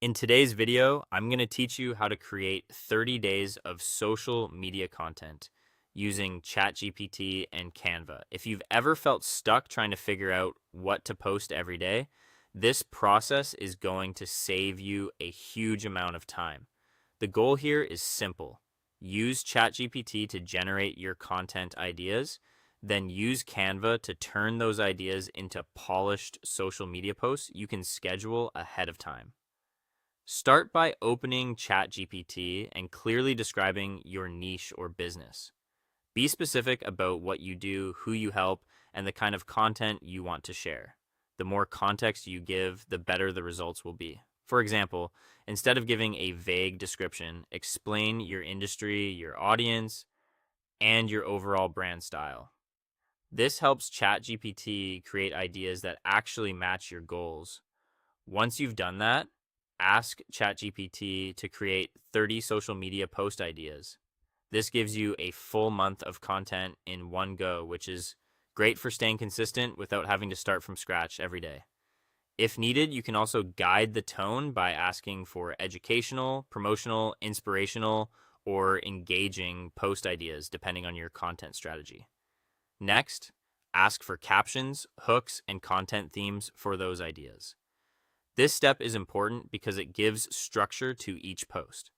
In today's video, I'm going to teach you how to create 30 days of social media content using ChatGPT and Canva. If you've ever felt stuck trying to figure out what to post every day, this process is going to save you a huge amount of time. The goal here is simple. Use ChatGPT to generate your content ideas, then use Canva to turn those ideas into polished social media posts you can schedule ahead of time. Start by opening ChatGPT and clearly describing your niche or business. Be specific about what you do, who you help, and the kind of content you want to share. The more context you give, the better the results will be. For example, instead of giving a vague description, explain your industry, your audience, and your overall brand style. This helps ChatGPT create ideas that actually match your goals. Once you've done that, ask ChatGPT to create 30 social media post ideas. This gives you a full month of content in one go, which is great for staying consistent without having to start from scratch every day. If needed, you can also guide the tone by asking for educational, promotional, inspirational, or engaging post ideas depending on your content strategy. Next, ask for captions, hooks, and content themes for those ideas. This step is important because it gives structure to each post.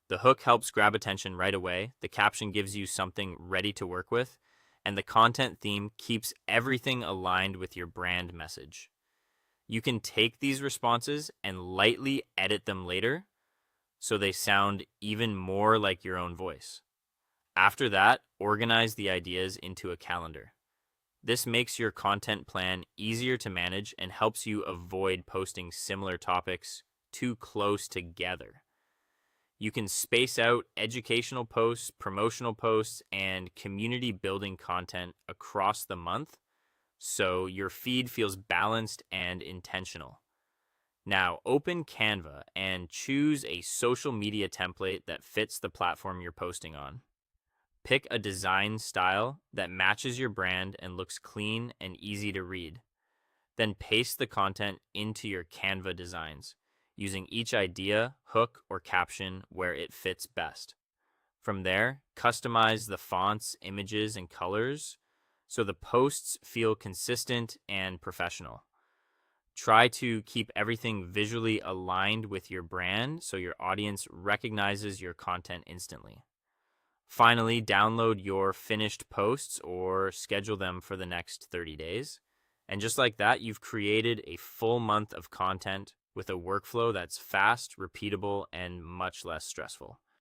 The hook helps grab attention right away, the caption gives you something ready to work with, and the content theme keeps everything aligned with your brand message. You can take these responses and lightly edit them later so they sound even more like your own voice. After that, organize the ideas into a calendar. This makes your content plan easier to manage and helps you avoid posting similar topics too close together. You can space out educational posts, promotional posts, and community building content across the month so your feed feels balanced and intentional. Now, open Canva and choose a social media template that fits the platform you're posting on. Pick a design style that matches your brand and looks clean and easy to read. Then paste the content into your Canva designs, using each idea, hook, or caption where it fits best. From there, customize the fonts, images, and colors so the posts feel consistent and professional. Try to keep everything visually aligned with your brand so your audience recognizes your content instantly. Finally, download your finished posts or schedule them for the next 30 days. And just like that, you've created a full month of content with a workflow that's fast, repeatable, and much less stressful.